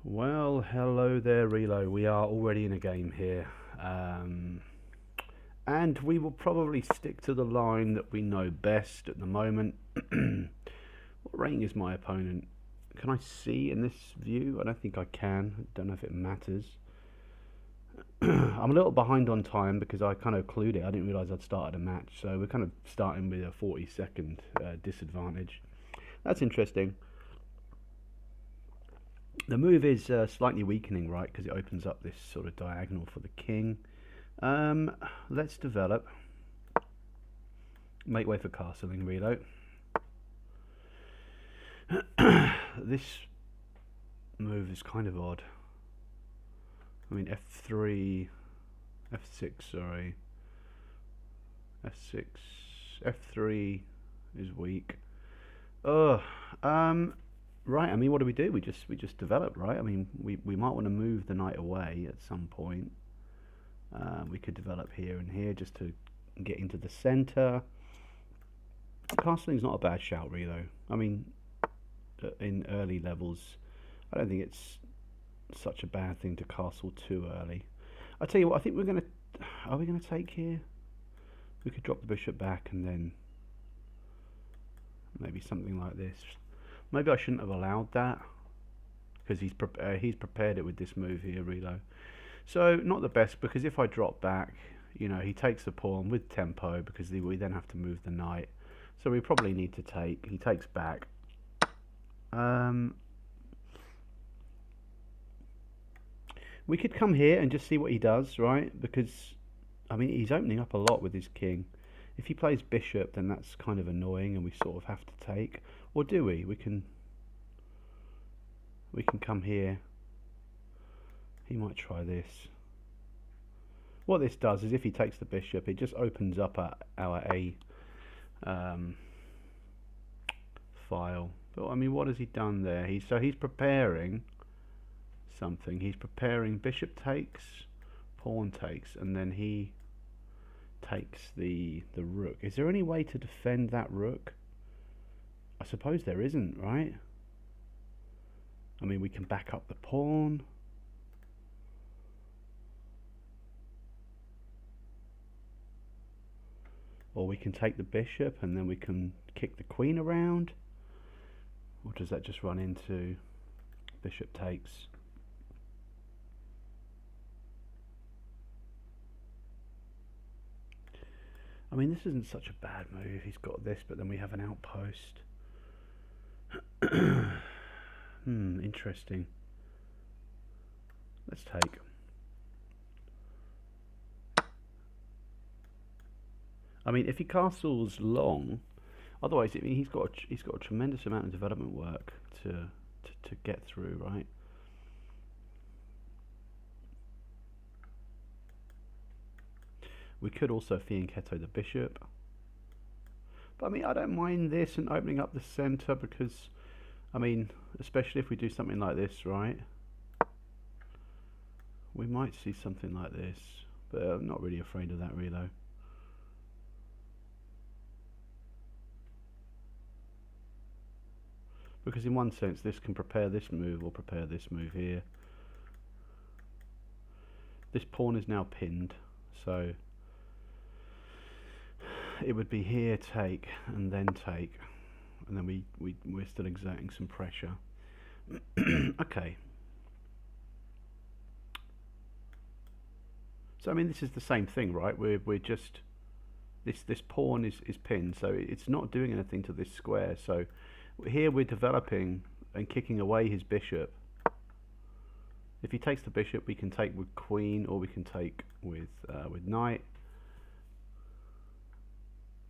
Well, hello there, Realo. We are already in a game here. And we will probably stick to the line that we know best at the moment. What rank is my opponent? Can I see in this view? I don't think I can. I don't know if it matters. I'm a little behind on time because I kind of clued it. I didn't realise I'd started a match. So we're kind of starting with a 40-second disadvantage. That's interesting. The move is slightly weakening, right, because it opens up this sort of diagonal for the king. Let's develop. Make way for castling, reload. This move is kind of odd. I mean, F3, F6, sorry. F6, F3 is weak. Right, I mean, what do? We just develop, right? I mean, we might want to move the knight away at some point. We could develop here and here just to get into the center. Castling's not a bad shout, really, though. I mean, in early levels, I don't think it's such a bad thing to castle too early. I tell you what, I think we're gonna. Are we gonna take here? We could drop the bishop back and then maybe something like this. Maybe I shouldn't have allowed that because he's prepared it with this move here, Realo. So not the best, because if I drop back, you know, he takes the pawn with tempo because we then have to move the knight. So we probably need to take. He takes back. We could come here and just see what he does, right? Because, I mean, he's opening up a lot with his king. If he plays bishop, then that's kind of annoying and we sort of have to take. Or do we? We can come here. He might try this. What this does is if he takes the bishop, it just opens up our A file. But I mean, what has he done there? He's preparing something. He's preparing bishop takes, pawn takes, and then he takes the rook. Is there any way to defend that rook? I suppose there isn't, right? I mean, we can back up the pawn. Or we can take the bishop and then we can kick the queen around. Or does that just run into bishop takes? I mean, this isn't such a bad move. He's got this, but then we have an outpost. Interesting. Let's take. I mean, if he castles long, otherwise, I mean, he's got a tremendous amount of development work to get through, right? We could also fianchetto the bishop. But I mean, I don't mind this and opening up the center because, I mean, especially if we do something like this, right? We might see something like this, but I'm not really afraid of that, really. Because in one sense, this can prepare this move or prepare this move here. This pawn is now pinned, so it would be here take and then take, and then we're still exerting some pressure. Okay. So I mean, this is the same thing, right? We're just this pawn is pinned, so it's not doing anything to this square. So here we're developing and kicking away his bishop. If he takes the bishop, we can take with queen, or we can take with knight.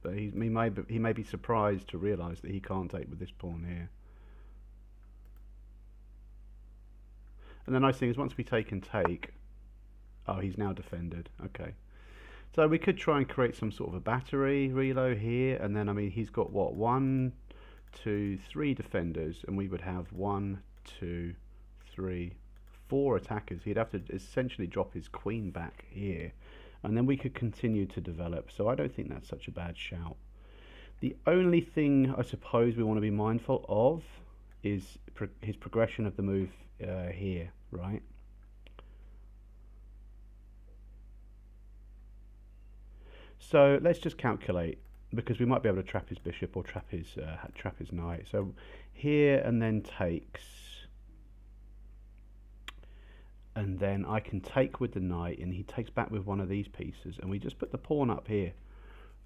But he may be surprised to realise that he can't take with this pawn here. And the nice thing is, once we take and take, oh, he's now defended. Okay. So we could try and create some sort of a battery reload here, and then I mean he's got what, 1, 2, 3 defenders, and we would have 1, 2, 3, 4 attackers. He'd have to essentially drop his queen back here, and then we could continue to develop. So I don't think that's such a bad shout. The only thing I suppose we want to be mindful of is his progression of the move here, right? So let's just calculate, because we might be able to trap his bishop or trap his knight. So here and then takes, and then I can take with the knight, and he takes back with one of these pieces, and we just put the pawn up here,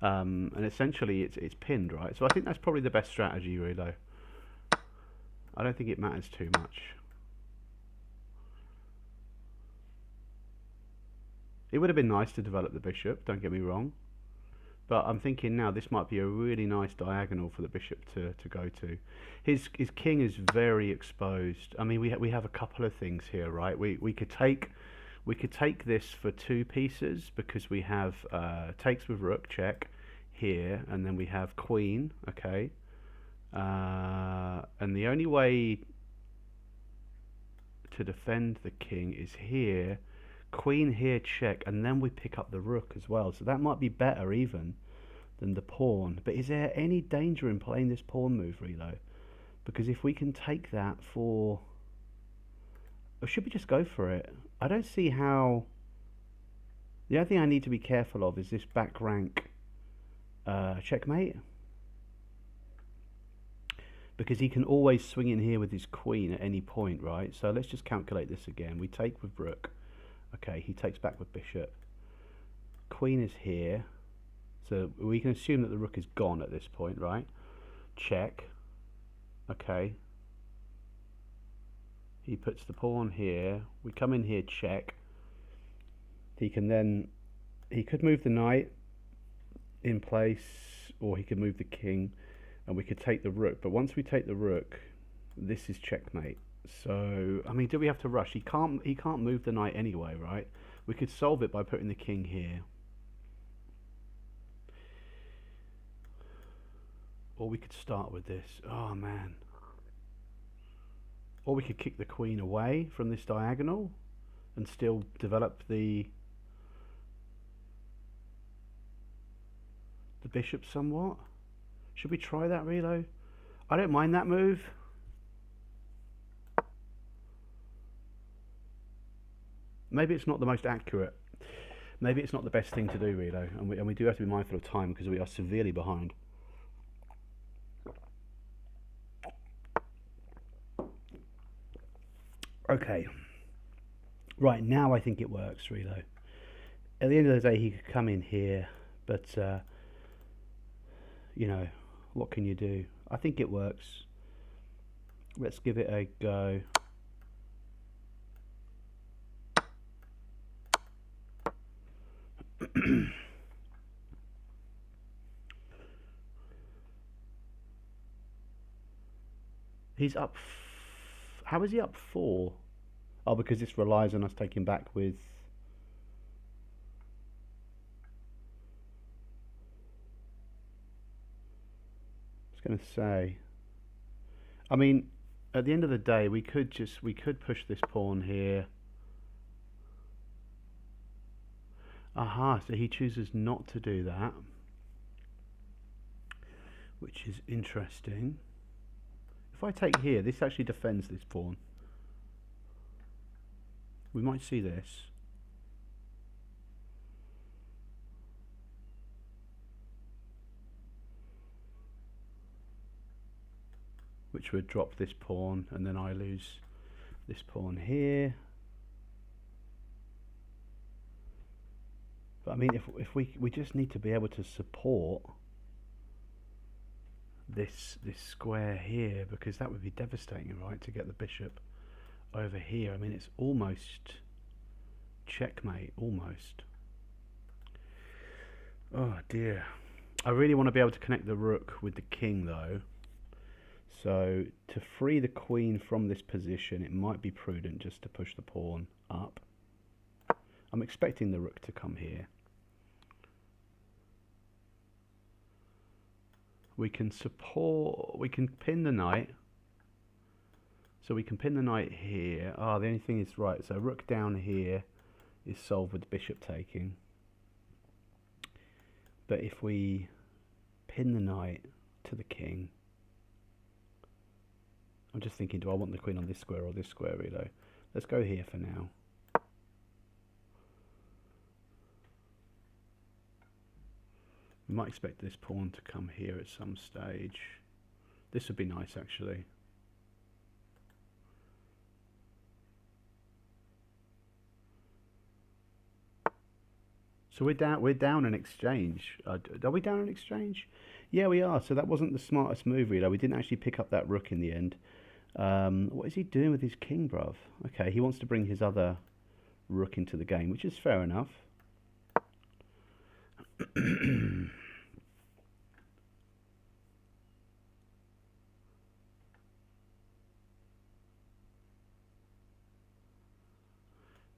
and essentially it's pinned, right? So I think that's probably the best strategy, Realo. I don't think it matters too much. It would have been nice to develop the bishop, don't get me wrong. But I'm thinking now this might be a really nice diagonal for the bishop to go to. His king is very exposed. I mean, we have a couple of things here, right? We could take this for two pieces, because we have takes with rook, check, here, and then we have queen, okay. And the only way to defend the king is here, queen here, check, and then we pick up the rook as well. So that might be better even than the pawn. But is there any danger in playing this pawn move, Realo? Because if we can take that for... Or should we just go for it? I don't see how... The only thing I need to be careful of is this back rank checkmate. Because he can always swing in here with his queen at any point, right? So let's just calculate this again. We take with rook. Okay, he takes back with bishop. Queen is here. So we can assume that the rook is gone at this point, right? Check. Okay. He puts the pawn here. We come in here, check. He can then... He could move the knight in place, or he could move the king, and we could take the rook. But once we take the rook, this is checkmate. So, I mean, do we have to rush? He can't move the knight anyway, right? We could solve it by putting the king here. Or we could start with this. Oh, man. Or we could kick the queen away from this diagonal and still develop the bishop somewhat. Should we try that, Realo? I don't mind that move. Maybe it's not the most accurate. Maybe it's not the best thing to do, Realo, and we do have to be mindful of time because we are severely behind. Okay. Right, now I think it works, Realo. At the end of the day, he could come in here, but, you know, what can you do? I think it works. Let's give it a go. He's up... How is he up 4? Oh, because this relies on us taking back with... I was going to say... I mean, at the end of the day, we could push this pawn here. Aha, so he chooses not to do that, which is interesting. If I take here, this actually defends this pawn. We might see this. Which would drop this pawn, and then I lose this pawn here. But I mean, if we just need to be able to support this square here, because that would be devastating, right, to get the bishop over here. I mean, it's almost checkmate, almost. Oh dear. I really want to be able to connect the rook with the king though. So to free the queen from this position, it might be prudent just to push the pawn up. I'm expecting the rook to come here. We can support, we can pin the knight. So we can pin the knight here. Ah, the only thing is, right, so rook down here is solved with the bishop taking. But if we pin the knight to the king, I'm just thinking, do I want the queen on this square or this square, Realo? Let's go here for now. We might expect this pawn to come here at some stage. This would be nice, actually. So we're down an exchange. Are we down an exchange? Yeah, we are. So that wasn't the smartest move, Realo. We didn't actually pick up that rook in the end. What is he doing with his king, bruv? Okay, he wants to bring his other rook into the game, which is fair enough.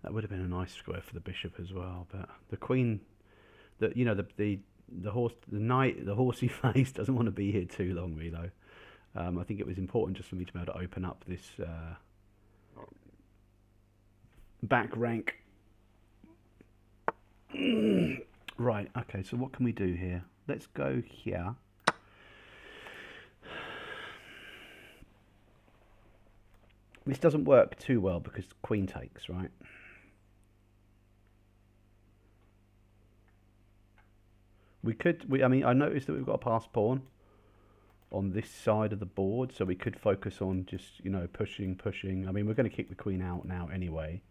That would have been a nice square for the bishop as well, but the queen, the horse, the knight, the horsey face doesn't want to be here too long, Realo. I think it was important just for me to be able to open up this back rank. Right, okay, so what can we do here? Let's go here. This doesn't work too well because queen takes, right? I mean, I noticed that we've got a passed pawn on this side of the board, so we could focus on just, pushing. I mean, we're going to kick the queen out now anyway.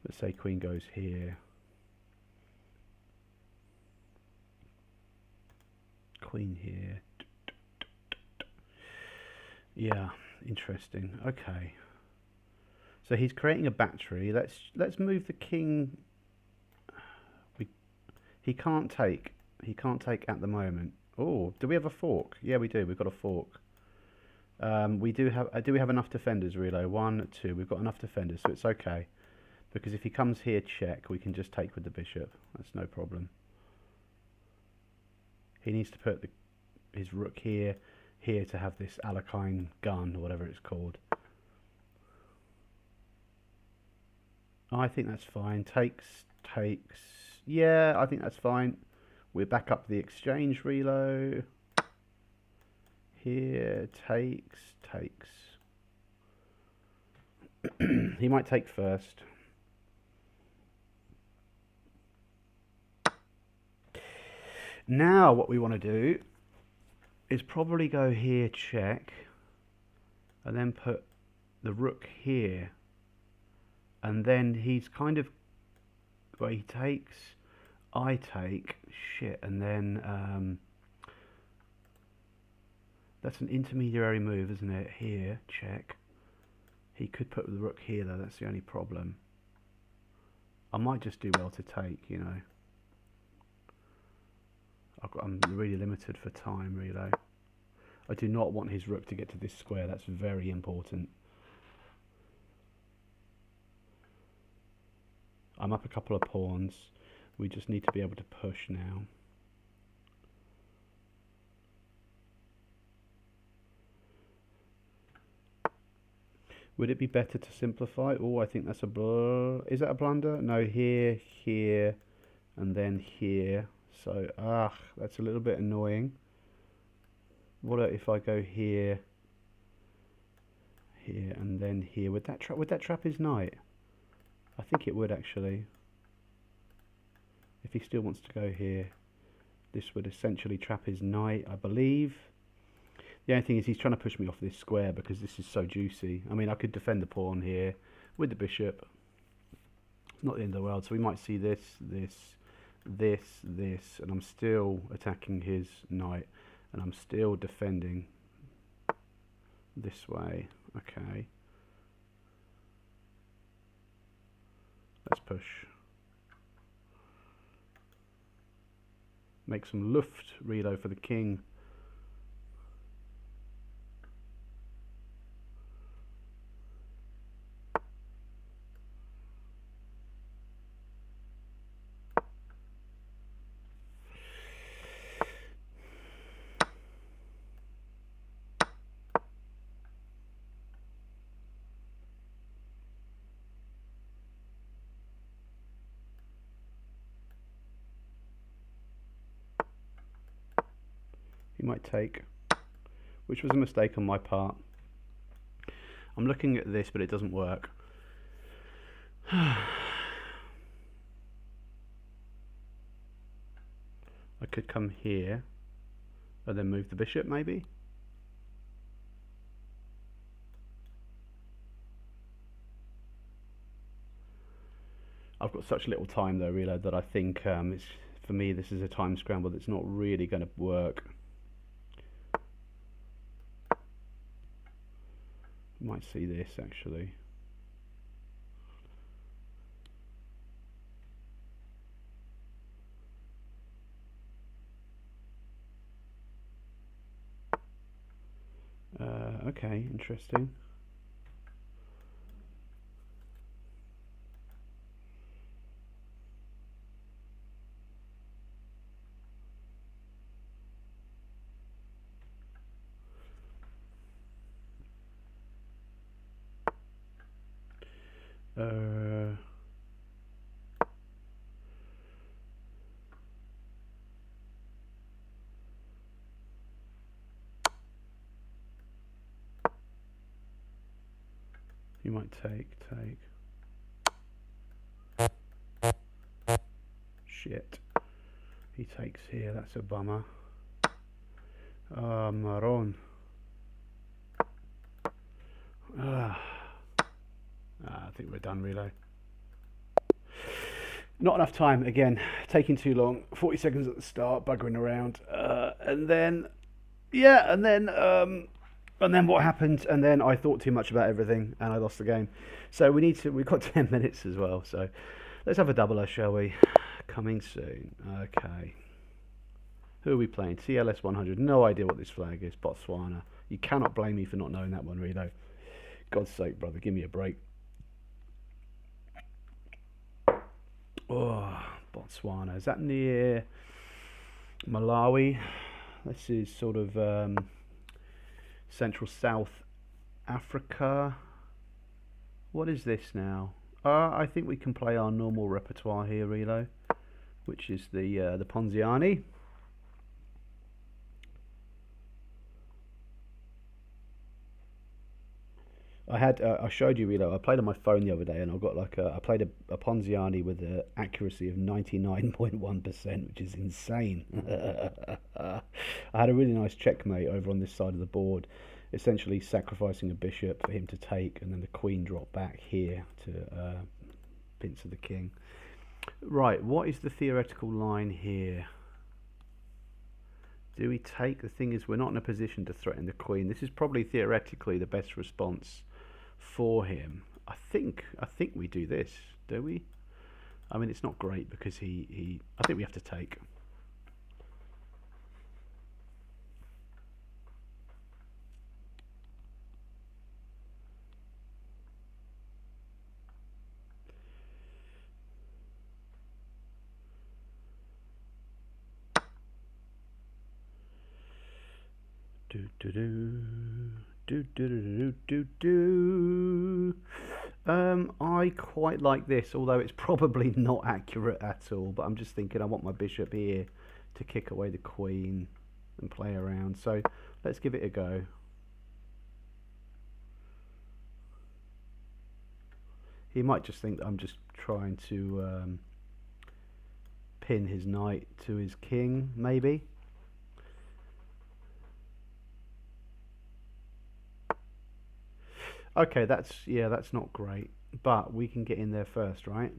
Let's say queen goes here. Queen here. Yeah, interesting. Okay. So he's creating a battery. Let's move the king. He can't take. He can't take at the moment. Oh, do we have a fork? Yeah, we do. We've got a fork. We do have. Do we have enough defenders, Realo? 1, 2. We've got enough defenders, so it's okay. Because if he comes here, check. We can just take with the bishop. That's no problem. He needs to put his rook here to have this Alakine gun or whatever it's called. Oh, I think that's fine. Takes. Yeah, I think that's fine. We're back up the exchange, Realo. Here, takes. He might take first. Now what we want to do is probably go here, check, and then put the rook here. And then he's kind of, well, he takes, I take, shit, and then that's an intermediary move, isn't it? Here, check. He could put the rook here, though. That's the only problem. I might just do well to take, I'm really limited for time, Realo. I do not want his rook to get to this square. That's very important. I'm up a couple of pawns. We just need to be able to push now. Would it be better to simplify? Oh, I think that's a is that a blunder? No, here, and then here. So, that's a little bit annoying. What if I go here, and then here? Would that trap his knight? I think it would actually. If he still wants to go here, this would essentially trap his knight, I believe. The only thing is he's trying to push me off this square because this is so juicy. I mean, I could defend the pawn here with the bishop. It's not the end of the world. So we might see this, and I'm still attacking his knight, and I'm still defending this way. Okay. Let's push. Make some luft, Realo, for the king. He might take. which was a mistake on my part. I'm looking at this, but it doesn't work. I could come here and then move the bishop, maybe. I've got such little time though, Realo, that I think it's, for me, this is a time scramble that's not really going to work. Might see this actually. Okay, interesting. You might take. Shit. He takes here, that's a bummer. Maron. I think we're done, Realo. Not enough time, again, taking too long. 40 seconds at the start, buggering around. And then what happened? And then I thought too much about everything and I lost the game. So we've got 10 minutes as well. So let's have a doubler, shall we? Coming soon. Okay. Who are we playing? TLS 100. No idea what this flag is. Botswana. You cannot blame me for not knowing that one, Realo. God's sake, brother, give me a break. Oh, Botswana. Is that near Malawi? This is sort of Central South Africa. What is this now? I think we can play our normal repertoire here, Realo, which is the Ponziani. I showed you, Realo. I played on my phone the other day, and I got I played a Ponziani with an accuracy of 99.1%, which is insane. I had a really nice checkmate over on this side of the board, essentially sacrificing a bishop for him to take, and then the queen dropped back here to pincer the king. Right, what is the theoretical line here? Do we take? The thing is, we're not in a position to threaten the queen. This is probably theoretically the best response for him. I think we do this, do we? I mean, it's not great because I think we have to take. I quite like this, although it's probably not accurate at all, but I'm just thinking I want my bishop here to kick away the queen and play around, so let's give it a go. He might just think that I'm just trying to pin his knight to his king, maybe. Okay, that's not great, but we can get in there first, right?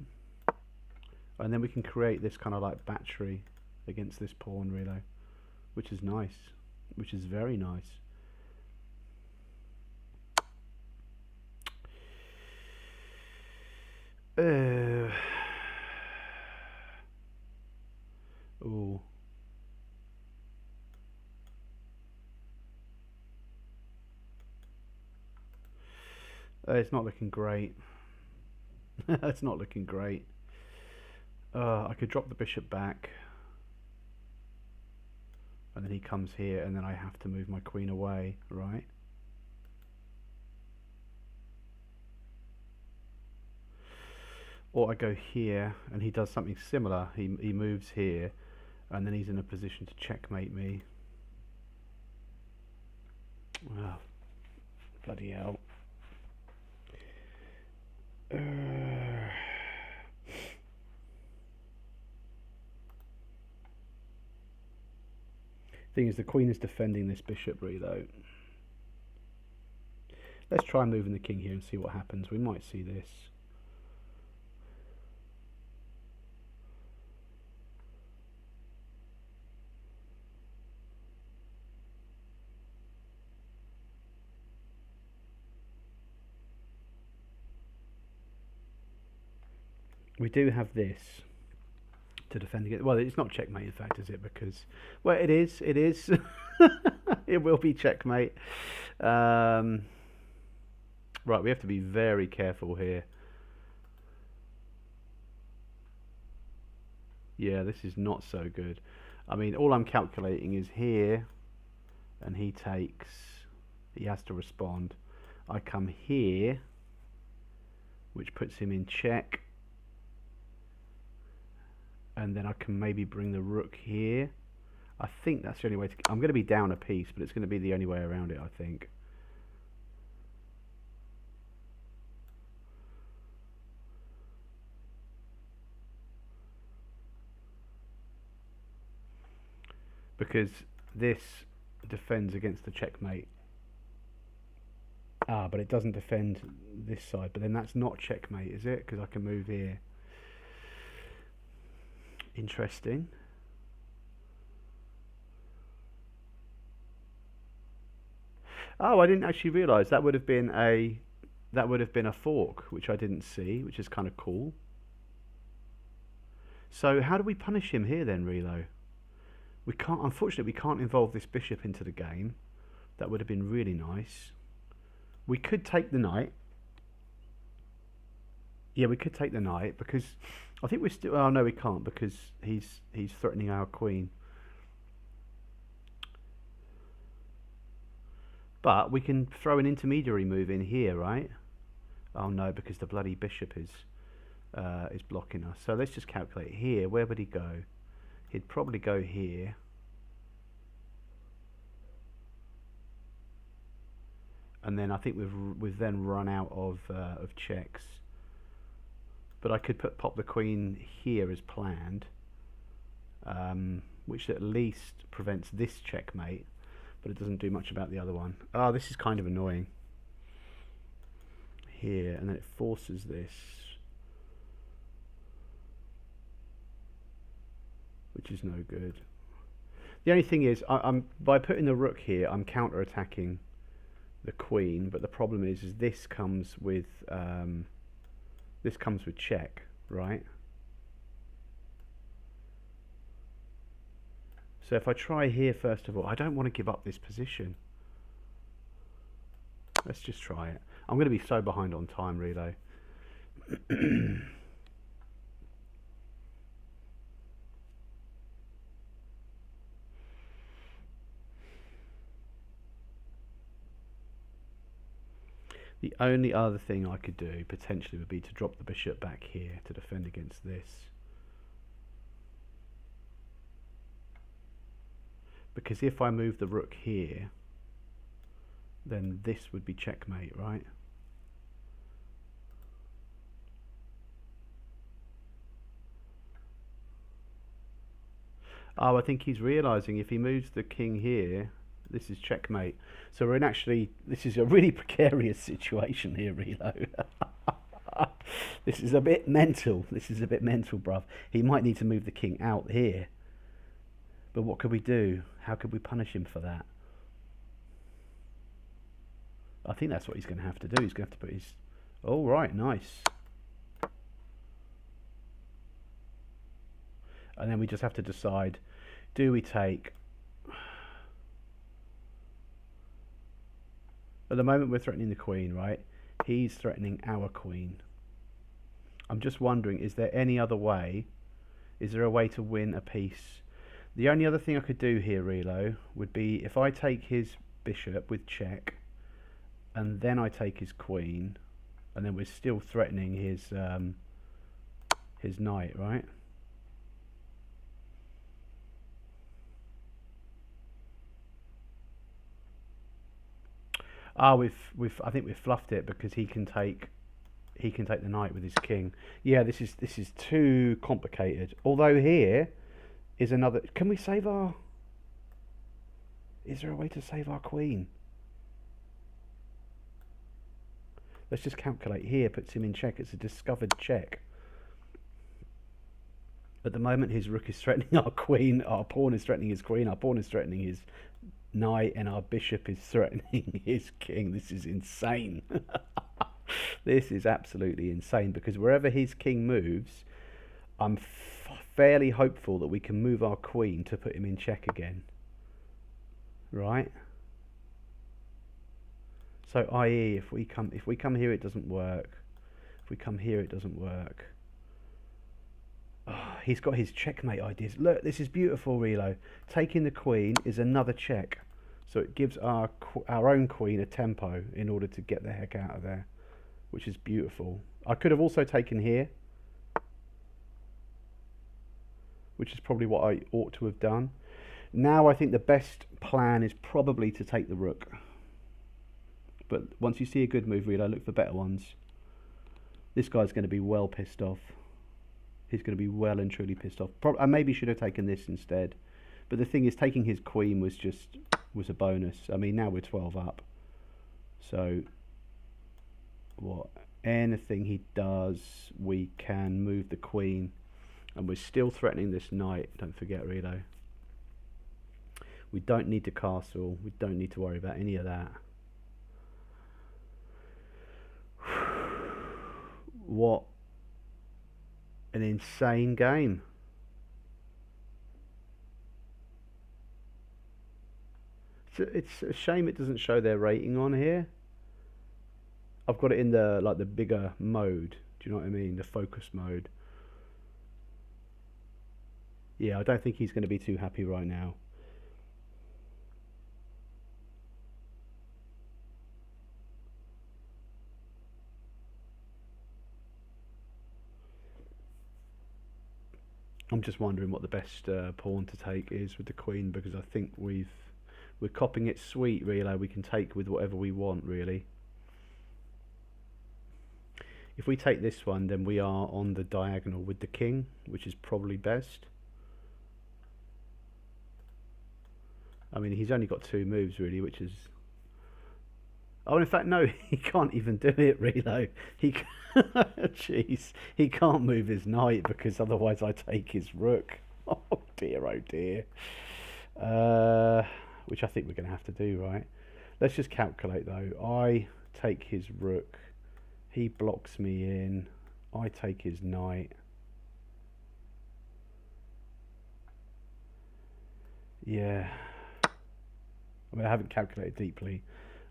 And then we can create this kind of like battery against this pawn, Realo, which is nice, which is very nice. Ooh. It's not looking great. It's not looking great. I could drop the bishop back, and then he comes here, and then I have to move my queen away, right? Or I go here, and he does something similar. He moves here, and then he's in a position to checkmate me. Oh, bloody hell. Thing is, the queen is defending this bishop, Realo. Let's try moving the king here and see what happens. We might see this. We do have this to defend against. Well, it's not checkmate, in fact, is it? Because, well, it is. It is. It will be checkmate. Right, we have to be very careful here. Yeah, this is not so good. I mean, all I'm calculating is here, and he takes. He has to respond. I come here, which puts him in check. And then I can maybe bring the rook here. I think that's the only way to... I'm going to be down a piece, but it's going to be the only way around it, I think. Because this defends against the checkmate. Ah, but it doesn't defend this side. But then that's not checkmate, is it? Because I can move here. Interesting. Oh, I didn't actually realise that would have been a fork, which I didn't see, which is kind of cool. So how do we punish him here then, Realo? We can't. Unfortunately, we can't involve this bishop into the game. That would have been really nice. We could take the knight. Yeah, we could take the knight because I think we're still. Oh no, we can't because he's threatening our queen. But we can throw an intermediary move in here, right? Oh no, because the bloody bishop is blocking us. So let's just calculate here. Where would he go? He'd probably go here. And then I think we've then run out of checks. But I could pop the queen here as planned, which at least prevents this checkmate, but it doesn't do much about the other one. Oh, this is kind of annoying. Here, and then it forces this, which is no good. The only thing is, I'm by putting the rook here, I'm counter-attacking the queen, but the problem is this comes with check, right? So if I try here first of all, I don't want to give up this position. Let's just try it. I'm going to be so behind on time, Realo. The only other thing I could do potentially would be to drop the bishop back here to defend against this. Because if I move the rook here, then this would be checkmate, right? Oh, I think he's realising if he moves the king here, this is checkmate. So we're in this is a really precarious situation here, Realo. This is a bit mental. This is a bit mental, bruv. He might need to move the king out here. But what could we do? How could we punish him for that? I think that's what he's going to have to do. He's going to have to put his... Oh, right, nice. And then we just have to decide, do we take... At the moment we're threatening the queen, right? He's threatening our queen. I'm just wondering, is there any other way? Is there a way to win a piece? The only other thing I could do here, Realo, would be if I take his bishop with check, and then I take his queen, and then we're still threatening his knight, right? Ah, I think we've fluffed it because he can take the knight with his king. Yeah, this is too complicated. Although here is another. Can we save our? Is there a way to save our queen? Let's just calculate. Here puts him in check. It's a discovered check. At the moment, his rook is threatening our queen. Our pawn is threatening his queen. Our pawn is threatening his knight, and our bishop is threatening his king. This is insane. This is absolutely insane because wherever his king moves, I'm fairly hopeful that we can move our queen to put him in check again. Right? So, i.e., if we come here, it doesn't work. If we come here, it doesn't work. Oh, he's got his checkmate ideas. Look, this is beautiful, Realo. Taking the queen is another check. So it gives our own queen a tempo in order to get the heck out of there, which is beautiful. I could have also taken here, which is probably what I ought to have done. Now I think the best plan is probably to take the rook. But once you see a good move, Realo, look for better ones. This guy's going to be well pissed off. He's going to be well and truly pissed off. I maybe should have taken this instead. But the thing is, taking his queen was a bonus. I mean, now we're 12 up. So, anything he does, we can move the queen. And we're still threatening this knight. Don't forget, Realo. We don't need to castle. We don't need to worry about any of that. What an insane game. It's a shame it doesn't show their rating on here. I've got it in the bigger mode. Do you know what I mean? The focus mode. Yeah, I don't think he's going to be too happy right now. I'm just wondering what the best pawn to take is with the queen, because I think we're copying it sweet, Realo. We can take with whatever we want, really. If we take this one, then we are on the diagonal with the king, which is probably best. I mean, he's only got 2 moves, really, which is... Oh, in fact, no, he can't even do it, Realo. Jeez, he can't move his knight because otherwise I take his rook. Oh dear, oh dear. Which I think we're going to have to do, right? Let's just calculate, though. I take his rook. He blocks me in. I take his knight. Yeah. I mean, I haven't calculated deeply.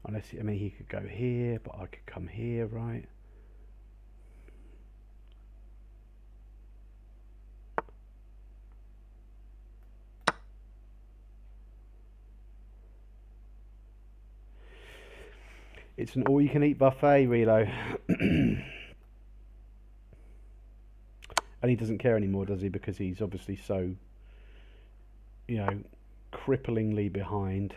Unless, I mean, he could go here, but I could come here, right? It's an all-you-can-eat buffet, Realo. And he doesn't care anymore, does he? Because he's obviously so, cripplingly behind.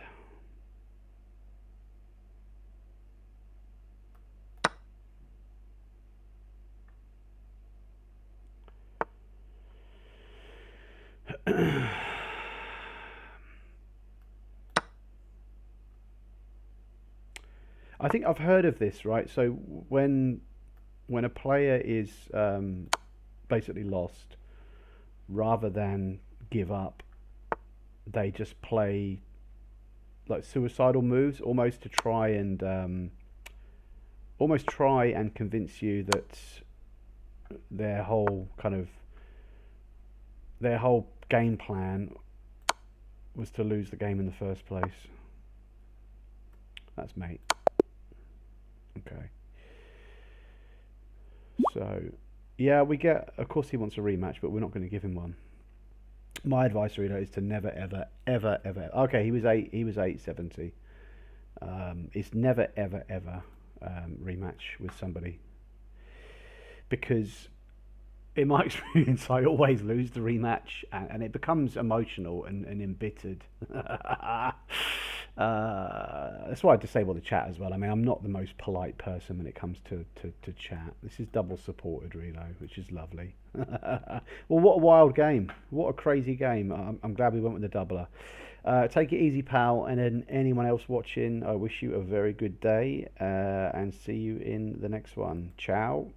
I think I've heard of this, right? So when a player is basically lost, rather than give up, they just play like suicidal moves, almost to try and convince you that their whole game plan was to lose the game in the first place. That's mate. Okay. So, yeah, we get... Of course he wants a rematch, but we're not going to give him one. My advice, Realo, is to never, ever, ever, ever... Okay, he was 870. It's never, ever, ever rematch with somebody. Because, in my experience, I always lose the rematch, and it becomes emotional and embittered. That's why I disable the chat as well. I mean, I'm not the most polite person when it comes to chat. This is double supported Realo, which is lovely. Well, what a wild game. What a crazy game. I'm glad we went with the doubler. Take it easy, pal. And then anyone else watching, I wish you a very good day and see you in the next one. Ciao.